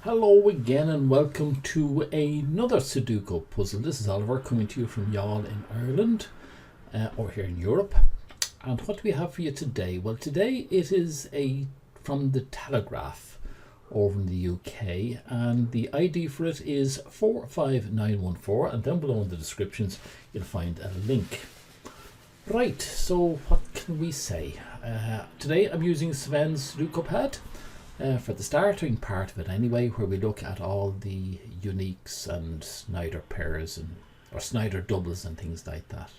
Hello again and welcome to another Sudoku puzzle. This is Oliver coming to you from Youghal in Ireland or here in Europe. And what do we have for you today? Well, today it is from the Telegraph over in the UK, and the ID for it is 45914, and down below in the descriptions you'll find a link. Right, so what can we say? Today I'm using Sven's Sudoku pad. For the starting part of it anyway, where we look at all the uniques and Snyder pairs or Snyder doubles and things like that.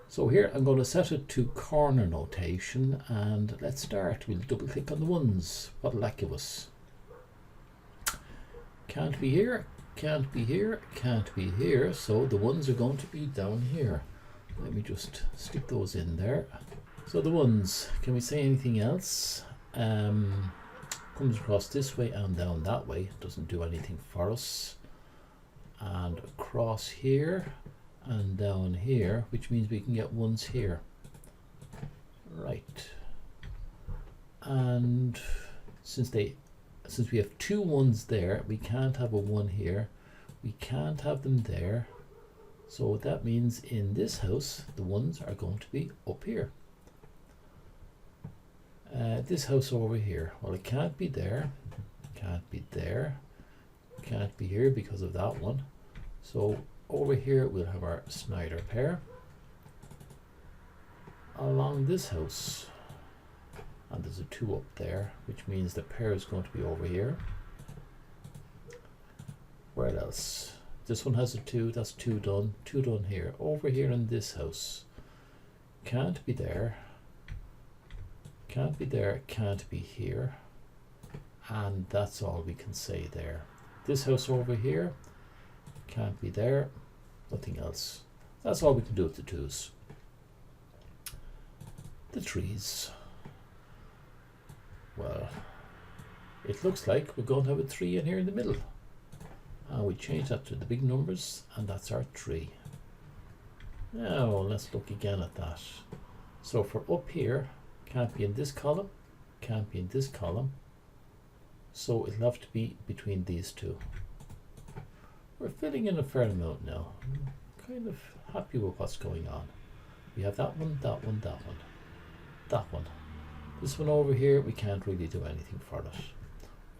So here I'm going to set it to corner notation, and let's start. We'll double click on the ones. What'll that give us? Can't be here, can't be here, can't be here, so the ones are going to be down here. Let me just stick those in there. So the ones, can we say anything else? Comes across this way and down that way, doesn't do anything for us, and across here and down here, which means we can get ones here. Right, and since we have two ones there, we can't have a one here, we can't have them there, so that means in this house the ones are going to be up here. This house over here, well, it can't be there, can't be there, can't be here because of that one. So over here we'll have our Snyder pair along this house, and there's a 2 up there, which means the pair is going to be over here. Where else? This one has a 2, that's 2 done, 2 done here. Over here in this house, can't be there, can't be there, can't be here, and that's all we can say there. This house over here, can't be there, nothing else. That's all we can do with the 2s. The 3s, well, it looks like we're going to have a 3 in here in the middle, and we change that to the big numbers, and that's our 3. Now let's look again at that. So for up here, can't be in this column, can't be in this column, so it'll have to be between these two. We're filling in a fair amount now. I'm kind of happy with what's going on. We have that one, that one, that one, that one. This one over here, we can't really do anything for it.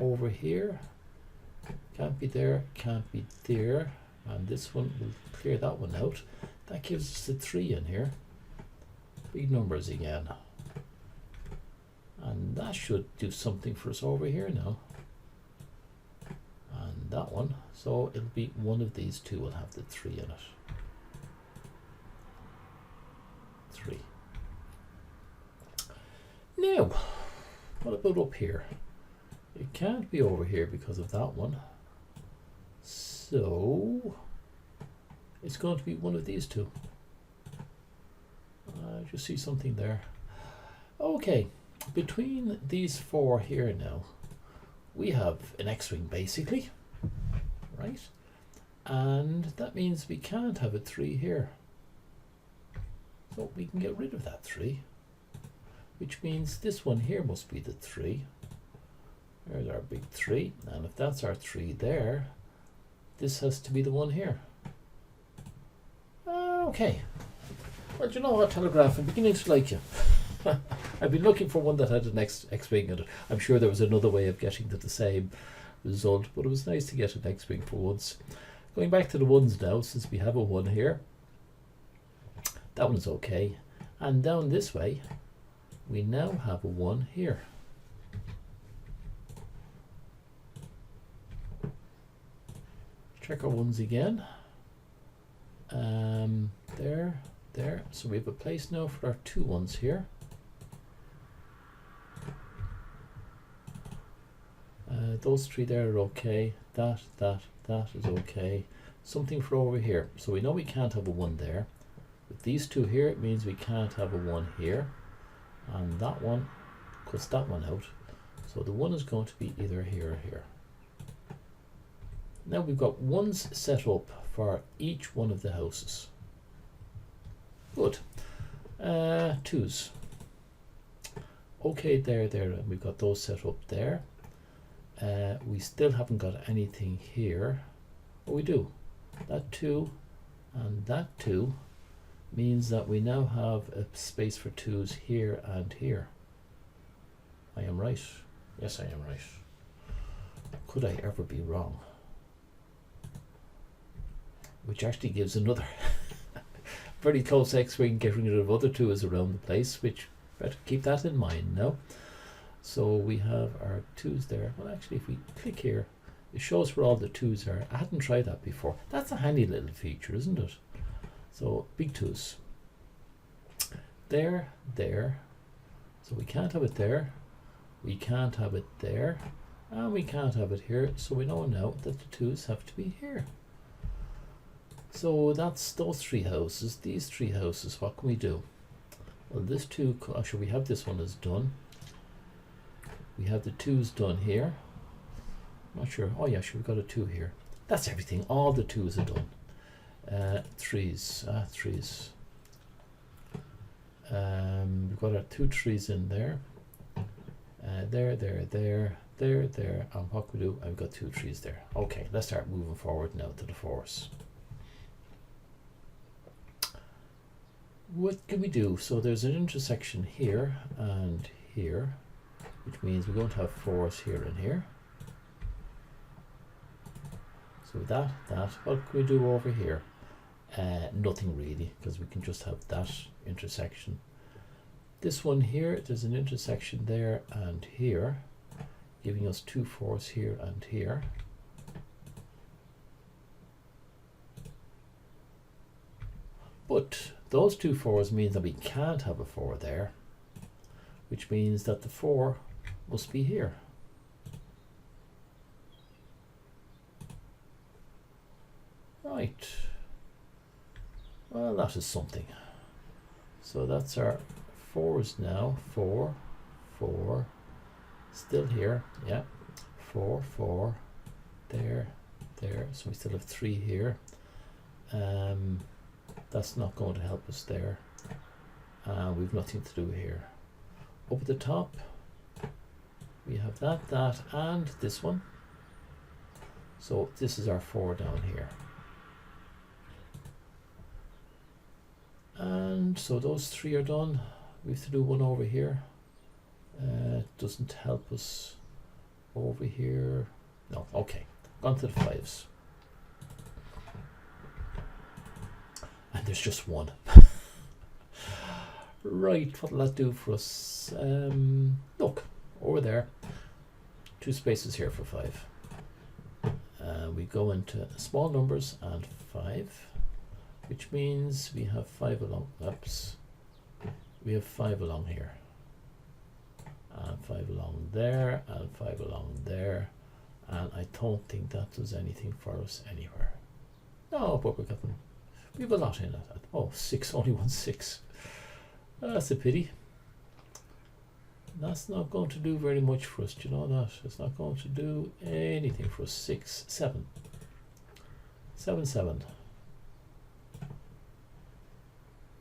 Over here, can't be there, can't be there, and this one, we'll clear that one out. That gives us the 3 in here. Big numbers again. And that should do something for us over here now. And that one, so it'll be one of these two will have the 3 in it. 3. Now, what about up here? It can't be over here because of that one. So it's going to be one of these two. I just see something there. Okay. Between these 4 here now, we have an X-wing basically, right? And that means we can't have a 3 here. So we can get rid of that 3, which means this one here must be the 3. There's our big 3, and if that's our 3 there, this has to be the one here. Okay. Well, do you know what, Telegraph? I'm beginning to like you. I've been looking for one that had an X-wing in it. I'm sure there was another way of getting to the same result, but it was nice to get an X-wing for once. Going back to the ones now, since we have a 1 here, that one's okay. And down this way, we now have a 1 here. Check our ones again. There. So we have a place now for our 2 ones here. Those 3 there are okay. That is okay. Something for over here. So we know we can't have a 1 there. With these 2 here, it means we can't have a 1 here. And that one cuts that one out. So the 1 is going to be either here or here. Now we've got 1s set up for each one of the houses. Good. 2s. Okay, there, and we've got those set up there. We still haven't got anything here. Oh, we do. That 2 and that 2 means that we now have a space for 2s here and here. I am right. Yes, I am right. Could I ever be wrong? Which actually gives another very close X where you can get rid of other 2's around the place, which better keep that in mind now. So we have our 2's there. Well, actually, if we click here, it shows where all the 2's are. I hadn't tried that before. That's a handy little feature, isn't it? So big 2's. There, there. So we can't have it there. We can't have it there. And we can't have it here. So we know now that the 2's have to be here. So that's those 3 houses. These 3 houses, what can we do? Well, this 2, actually we have this one is done. We have the 2's done here. Not sure. Oh yeah, sure, we've got a 2 here. That's everything. All the 2's are done. 3's. 3's. We've got our 2 3's in there. There, there, there, there, there. And what can we do? I've got 2 3's there. Okay, let's start moving forward now to the 4's. What can we do? So there's an intersection here and here, which means we're going to have 4's here and here. So that, what can we do over here? Nothing really, because we can just have that intersection. This one here, there's an intersection there and here, giving us 2 4's here and here. But those 2 4's mean that we can't have a 4 there, which means that the 4 must be here. Right. Well, that is something. So that's our 4's now. 4, 4, still here. Yeah. 4, 4, there, there. So we still have 3 here. That's not going to help us there. We've nothing to do here. Up at the top, we have that, that, and this one. So this is our 4 down here. And so those 3 are done. We have to do one over here. Doesn't help us over here. No, okay. On to the 5's. And there's just one. Right, what'll that do for us? Look, over there. 2 spaces here for 5. We go into small numbers and 5, which means we have 5 along. Oops. We have 5 along here. And 5 along there, and 5 along there. And I don't think that does anything for us anywhere. No, but we have a lot in it. Oh, 6, only 1 6. That's a pity. That's not going to do very much for us. Do you know that? It's not going to do anything for us. 6, 7. 7, 7.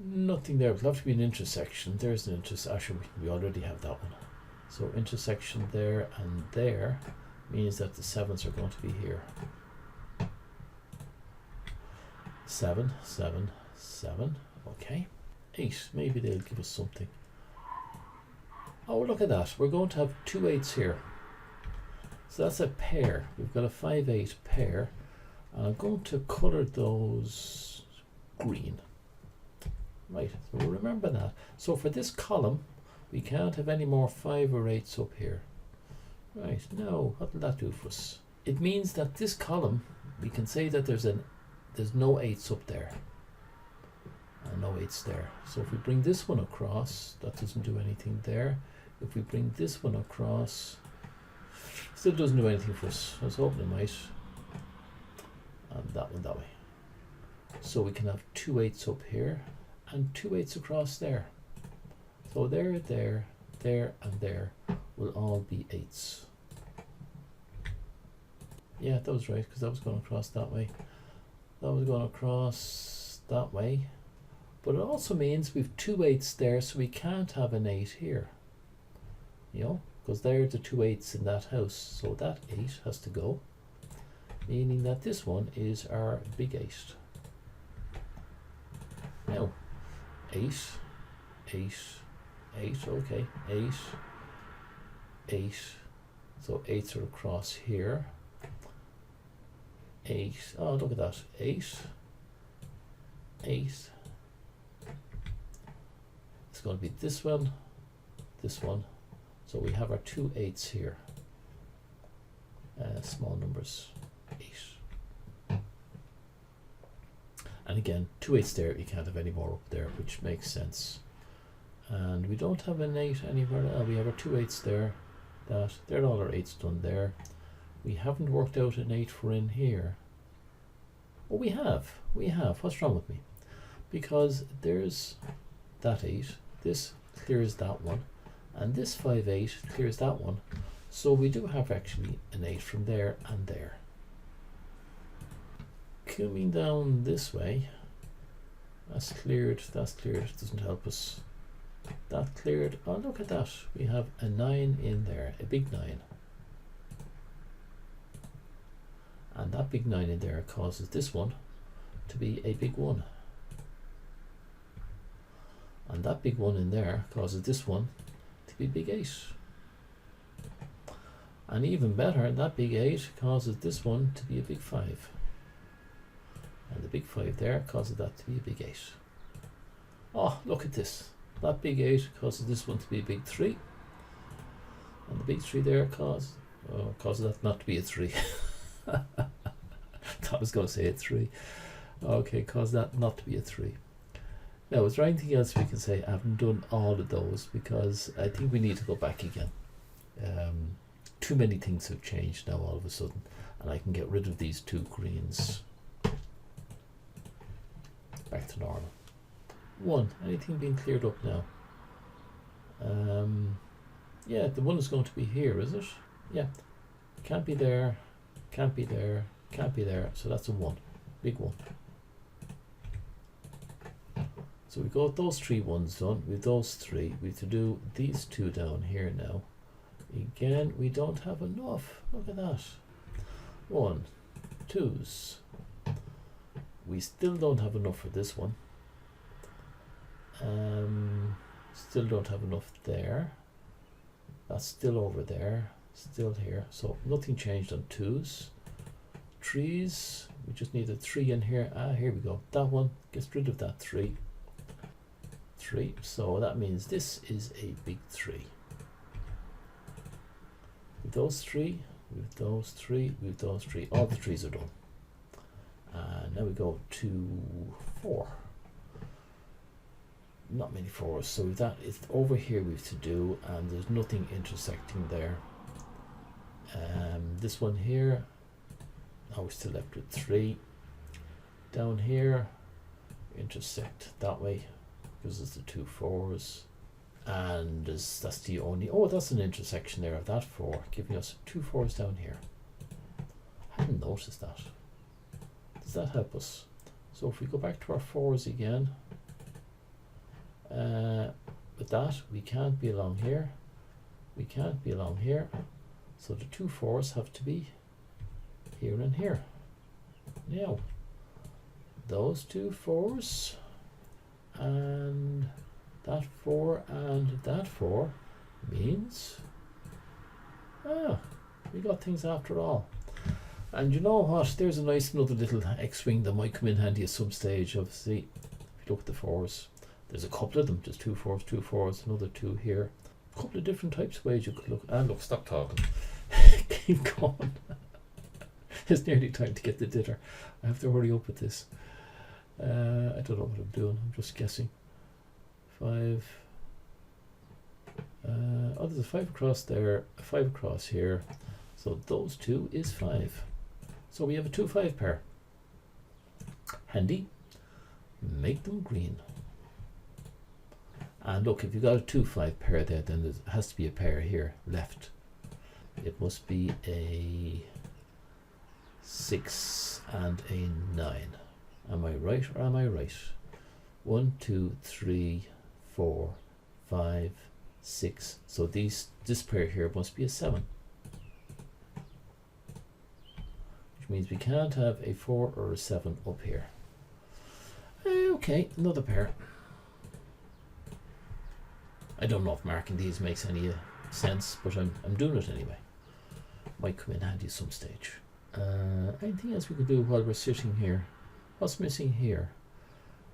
Nothing there. It'll have to be an intersection. There's an intersection. Actually, we already have that one. So intersection there and there means that the 7's are going to be here. 7, 7, 7. Okay. 8. Maybe they'll give us something. Oh, look at that. We're going to have 2 8's here. So that's a pair. We've got a 5 8 pair. And I'm going to color those green. Right, so remember that. So for this column, we can't have any more 5 or 8's up here. Right, now, what will that do for us? It means that this column, we can say that there's no 8's up there. And no 8's there. So if we bring this one across, that doesn't do anything there. If we bring this one across, still doesn't do anything for us. Let's hope it might. And that one that way. So we can have 2 8's up here and 2 8's across there. So there, there, there, and there will all be 8's. Yeah, that was right, because that was going across that way. That was going across that way. But it also means we've 2 8's there, so we can't have an 8 here. You know, because they're the 2 8s in that house. So that 8 has to go, meaning that this one is our big 8. Now, 8, 8, 8, okay, 8, 8. So 8s are across here. 8, oh look at that, 8, 8. It's going to be this one, this one. So we have our 2 8s here. Small numbers, 8. And again, 2 8s there, you can't have any more up there, which makes sense. And we don't have an 8 anywhere else. We have our 2 8s there. They're all our 8s done there. We haven't worked out an 8 for in here. Oh, we have. What's wrong with me? Because there's that 8. This clears that one. And this 5 8 clears that one. So we do have actually an 8 from there and there. Coming down this way. That's cleared. Doesn't help us. That cleared. Oh, look at that. We have a 9 in there. A big 9. And that big 9 in there causes this one to be a big 1. And that big 1 in there causes this one to be big 8. And even better, that big 8 causes this one to be a big 5. And the big 5 there causes that to be a big 8. Oh, look at this. That big 8 causes this one to be a big 3. And the big 3 there causes that not to be a 3. I was going to say a 3. Okay, cause that not to be a 3. Now, is there anything else we can say? I haven't done all of those because I think we need to go back again. Too many things have changed now all of a sudden, and I can get rid of these 2 greens. Back to normal. 1. Anything being cleared up now? Yeah, the 1 is going to be here, is it? Yeah. Can't be there. Can't be there. Can't be there. So that's a 1. Big 1. So we got those 3 1s done. With those 3, we have to do these 2 down here now. Again, we don't have enough. Look at that. 1, 2s. We still don't have enough for this one. Still don't have enough there. That's still over there. Still here. So nothing changed on 2s. 3s. We just need a 3 in here. Here we go. That one gets rid of that 3. 3. So that means this is a big 3. With those 3, with those 3, with those 3. All the 3s are done. And now we go to 4. Not many 4s. So that is over here we have to do, and there's nothing intersecting there. This one here, now we're still left with 3. Down here, intersect that way because it's the 2 4s, and that's the only. Oh, that's an intersection there of that 4, giving us 2 4s down here. I hadn't noticed that. Does that help us? So if we go back to our 4s again, with that we can't be along here. We can't be along here. So the 2 4s have to be here and here. Now, those 2 4s and that 4 and that 4 means, we got things after all. And you know what? There's a nice another little X-wing that might come in handy at some stage. Obviously, if you look at the 4s, there's a couple of them. Just 2 4s, another 2 here. A couple of different types of ways you could look. And look, stop talking. Keep going. It's nearly time to get the dinner. I have to hurry up with this. I don't know what I'm doing. I'm just guessing. 5. There's a 5 across there, a 5 across here. So those 2 is 5. So we have a 2 5 pair. Handy. Make them green. And look, if you've got a 2 5 pair there, then there has to be a pair here left. It must be a 6 and a 9. Am I right or am I right? 1 2 3 4 5 6. So this pair here must be a 7. Which means we can't have a 4 or a 7 up here. Okay, another pair. I don't know if marking these makes any sense, but I'm doing it anyway. Might come in handy at some stage. Anything else we could do while we're sitting here? What's missing here?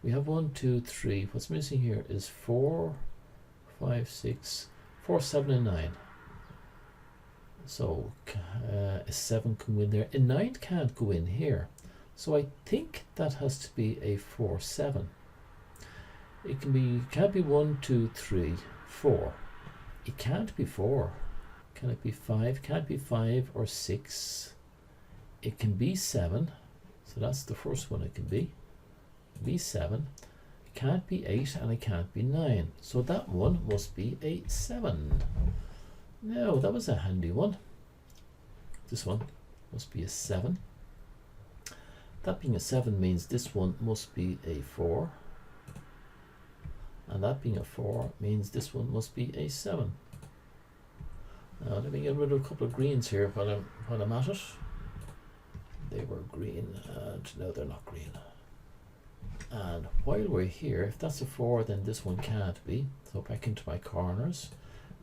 We have 1, 2, 3. What's missing here is 4, 5, 6, 4, 7, and 9. So a 7 can go in there. A 9 can't go in here. So I think that has to be a 4, 7. It can't be 1, 2, 3, 4. It can't be 4. Can it be 5? Can't be 5 or 6. It can be 7. So that's the first one it can be. Be 7. It can't be 8 and it can't be 9. So that one must be a 7. Now that was a handy one. This one must be a 7. That being a 7 means this one must be a 4. And that being a 4 means this one must be a 7. Now let me get rid of a couple of greens here while I'm at it. They were green and now they're not green. And while we're here, if that's a 4, then this one can't be. So back into my corners,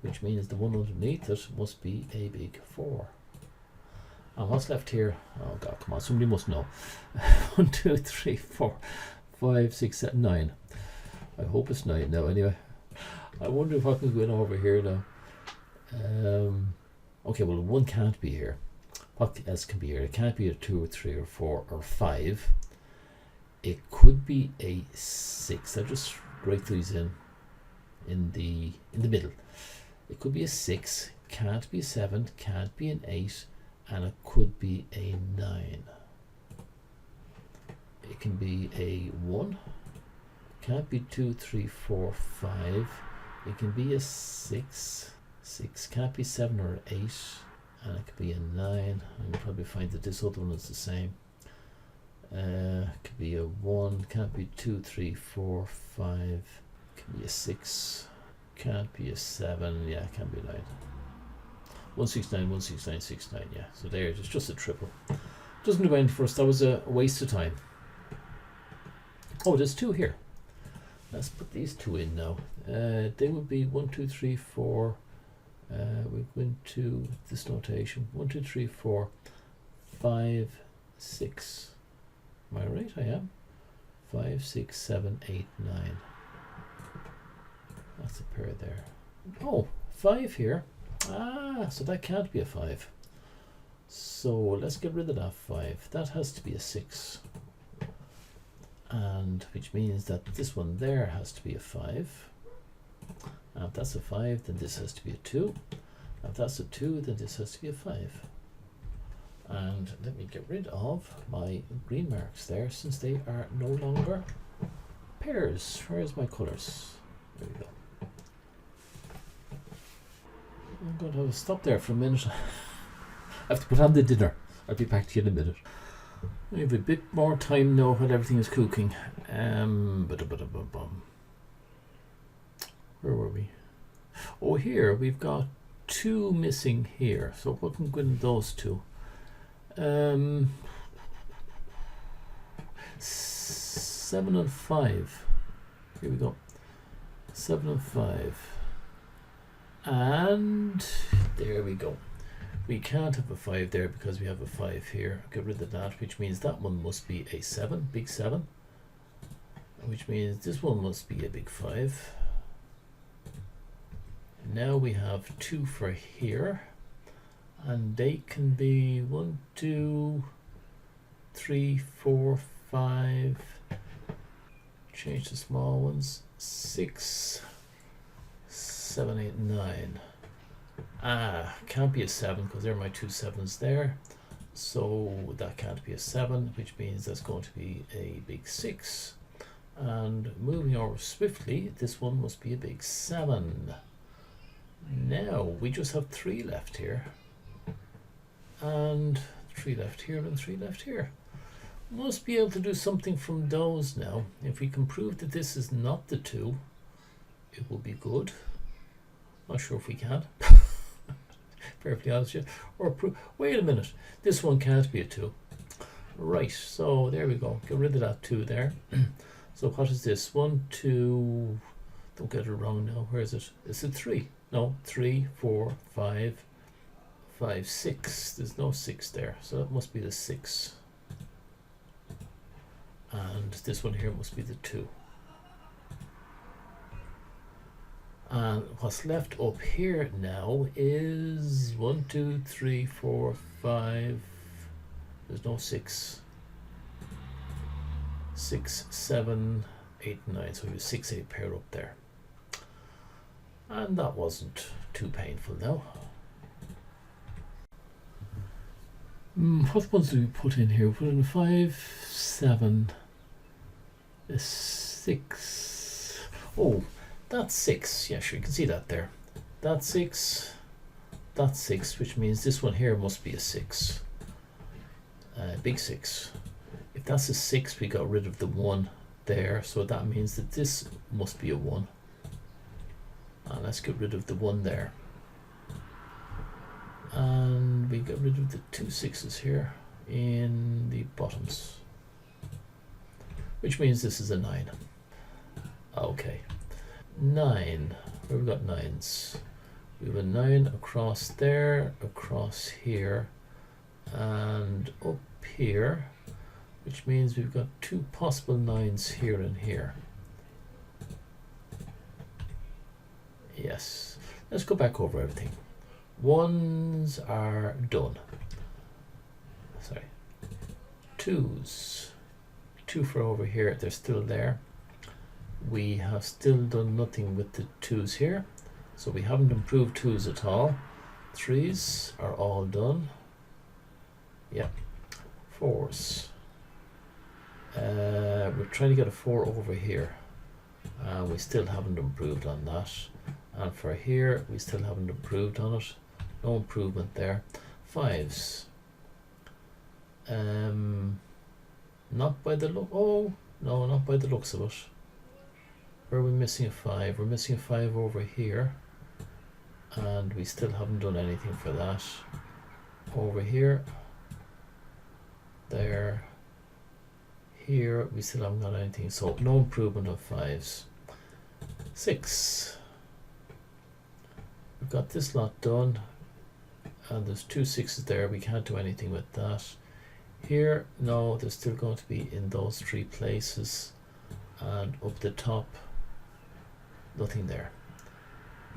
which means the one underneath it must be a big 4. And what's left here? Oh God, come on, somebody must know. 1, 2, 3, 4, 5, 6, 7, 9. I hope it's 9 now anyway. I wonder if I can go in over here now. Okay, well 1 can't be here. What else can be here? It can't be a 2 or 3 or 4 or 5. It could be a 6. I'll just write these in the middle. It could be a 6, can't be a 7, can't be an 8, and it could be a 9. It can be a 1, can't be 2, 3, 4, 5. It can be a 6, can't be 7 or 8, and it could be a 9. You'll probably find that this other one is the same. Could be a 1, can't be 2, 3, 4, 5, can be a 6, can't be a 7, yeah, can't be a 9. 169, 169, 69, yeah. So there, it's just a triple. Doesn't do anything for us. That was a waste of time. Oh, there's 2 here. Let's put these 2 in now. They would be 1, 2, 3, 4. We go into this notation. 1, 2, 3, 4, 5, 6. Am I right? I am. 5, 6, 7, 8, 9. That's a pair there. Oh, 5 here. Ah, so that can't be a 5. So let's get rid of that 5. That has to be a 6. And which means that this one there has to be a 5. And if that's a 5, then this has to be a 2. And if that's a 2, then this has to be a 5. And let me get rid of my green marks there, since they are no longer pairs. Where's my colours? There we go. I'm going to have a stop there for a minute. I have to put on the dinner. I'll be back to you in a minute. We have a bit more time now while everything is cooking. Where were we? Oh, here we've got 2 missing here. So what can go in those 2? 7 and 5. Here we go. 7 and 5. And there we go. We can't have a 5 there because we have a 5 here. Get rid of that, which means that one must be a 7, big 7. Which means this one must be a big 5. Now we have 2 for here. And they can be 1, 2, 3, 4, 5. Change the small ones. 6, 7, 8, 9. Ah, can't be a 7 because there are my 2 7s there. So that can't be a 7, which means that's going to be a big 6. And moving over swiftly, this one must be a big 7. Now we just have 3 left here. And 3 left here and 3 left here. Must be able to do something from those now. If we can prove that this is not the 2, it will be good. Not sure if we can. Perfectly honest with you. Or wait a minute. This one can't be a 2. Right, so there we go. Get rid of that 2 there. So what is this? 1, 2. Don't get it wrong now. Where is it? Is it 3? No, 3, 4, 5, 5, 6. There's no 6 there. So that must be the 6. And this one here must be the 2. And what's left up here now is 1, 2, 3, 4, 5. There's no 6. 6, 7, 8, 9. So we have 6, 8 pair up there. And that wasn't too painful now. What ones do we put in here? We put in 5, 7, 6. Oh, that's 6. Yeah, sure, you can see that there. That's 6. That's 6, which means this one here must be a 6. Big 6. If that's a 6, we got rid of the 1 there, so that means that this must be a 1. And let's get rid of the 1 there. And we get rid of the 2 6s here in the bottoms, which means this is a 9. Okay, 9. Where we got 9s? We have a 9 across there, across here, and up here, which means we've got 2 possible 9s here and here. Yes, let's go back over everything. 1s are done. Sorry. 2s. 2 for over here, they're still there. We have still done nothing with the 2s here, so we haven't improved 2s at all. 3s are all done. Yep. 4s. We're trying to get a 4 over here. We still haven't improved on that. And for here, we still haven't improved on it. No improvement there. 5s. Not by the look. Oh, no, not by the looks of it. Where are we missing a 5? We're missing a 5 over here. And we still haven't done anything for that. Over here. There. Here, we still haven't got anything. So, no improvement of 5s. 6. We've got this lot done, and there's 2 6s there. We can't do anything with that. Here, no, there's still going to be in those 3 places, and up the top, nothing there.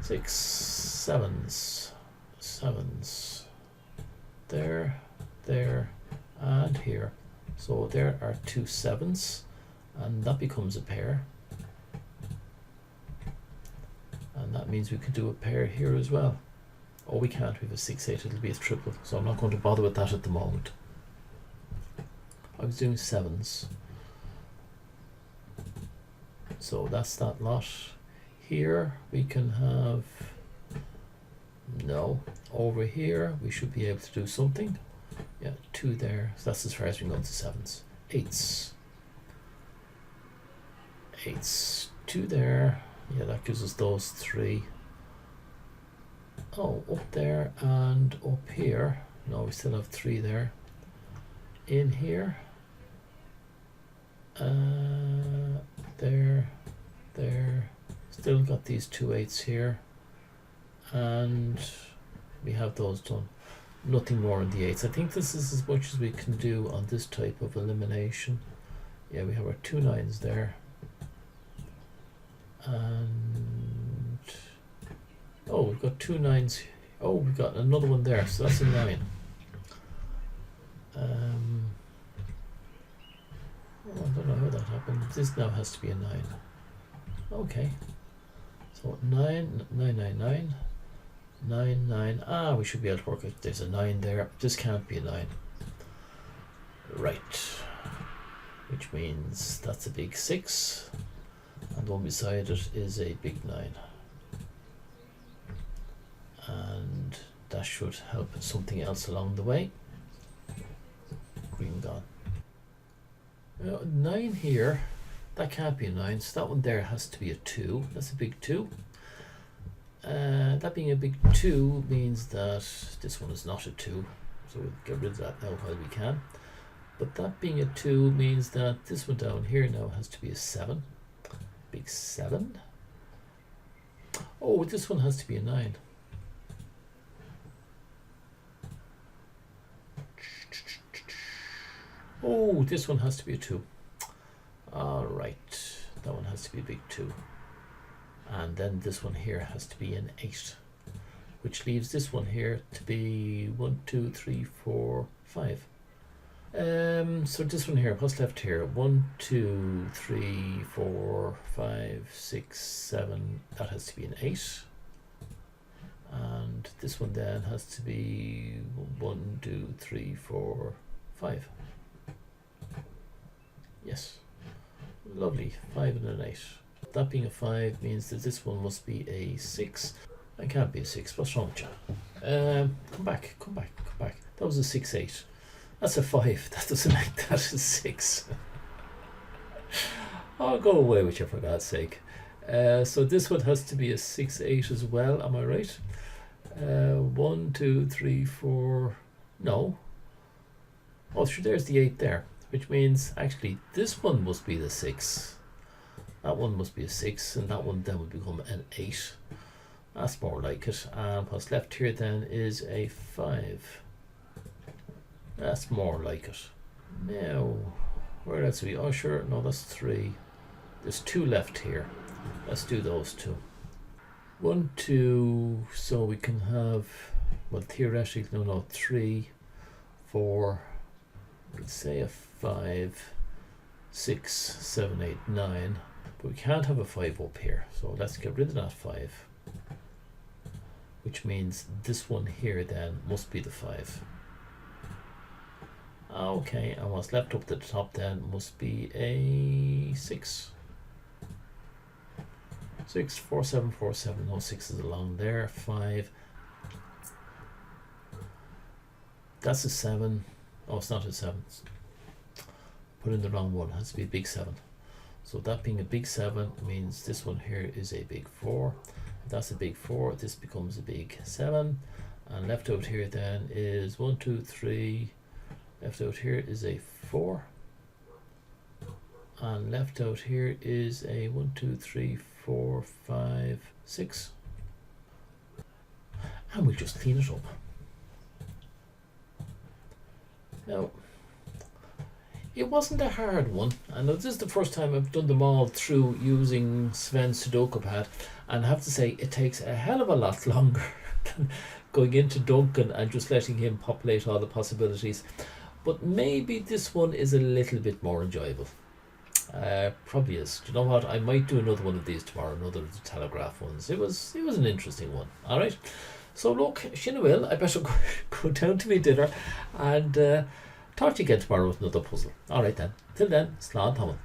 6 7s, 7s, there, there, and here. So there are 2 7s, and that becomes a pair. And that means we could do a pair here as well. Oh, we can't. We have a 6 8. It'll be a triple. So I'm not going to bother with that at the moment. I was doing 7s. So that's that lot. Here we can have... No. Over here we should be able to do something. Yeah, 2 there. So that's as far as we can go to 7s. 8s. 8s. 2 there. Yeah, that gives us those 3. Oh, up there and up here. No, we still have 3 there. In here. There. There. Still got these 2 8s here. And we have those done. Nothing more in the 8s. I think this is as much as we can do on this type of elimination. Yeah, we have our 2 9s there. And oh, we've got 2 9s. Oh, we've got another one there, so that's a 9. I don't know how that happened. This now has to be a 9. Okay, so 9 9 9 9 9 9. Ah, we should be able to work it. There's a 9 there. This can't be a 9. Right, which means that's a big 6. And the one beside it is a big 9. And that should help something else along the way. Green gone. 9 here, that can't be a 9, so that one there has to be a 2. That's a big 2. That being a big 2 means that this one is not a 2, so we'll get rid of that now while we can. But that being a 2 means that this one down here now has to be a 7. Big 7. Oh, this one has to be a 9. Oh, this one has to be a 2. Alright, that one has to be a big 2. And then this one here has to be an 8, which leaves this one here to be 1, 2, 3, 4, 5. So this one here, what's left here? 1, 2, 3, 4, 5, 6, 7. That has to be an 8. And this one then has to be 1, 2, 3, 4, 5. Yes. Lovely. 5 and an 8. That being a 5 means that this one must be a 6. I can't be a 6. What's wrong with you? Come back. That was a 6, 8. That's a 5. That doesn't make that a 6. I'll go away with you for God's sake. So this one has to be a 6, 8 as well. Am I right? 1, 2, 3, 4. No. Oh, sure, there's the 8 there. Which means actually this one must be the 6. That one must be a 6, and that one then would become an 8. That's more like it. And what's left here then is a 5. That's more like it. Now, where else are we? Oh, sure. No, that's 3. There's 2 left here. Let's do those 2. 1, 2. So we can have, well, theoretically, no, 3, 4. Let's say a 5, 6, 7, 8, 9. But we can't have a 5 up here. So let's get rid of that 5. Which means this one here then must be the 5. Okay, and what's left up at the top then must be a 6. 6, 4, 7, 4, 7. No 6 is along there. 5. That's a 7. Oh, it's not a 7. Put in the wrong one. It has to be a big 7. So that being a big 7 means this one here is a big 4. If that's a big 4. This becomes a big 7. And left out here then is 1, 2, 3. Left out here is a 4. And left out here is a 1, 2, 3, 4, 5, 6. And we'll just clean it up. Now, it wasn't a hard one. I know this is the first time I've done them all through using Sven's Sudoku pad, and I have to say it takes a hell of a lot longer than going into Duncan and just letting him populate all the possibilities. But maybe this one is a little bit more enjoyable. Probably is. Do you know what? I might do another one of these tomorrow, another of the Telegraph ones. It was an interesting one. All right. So look, Shinna will, I better go down to my dinner and talk to you again tomorrow with another puzzle. All right then. Till then, slán tamil.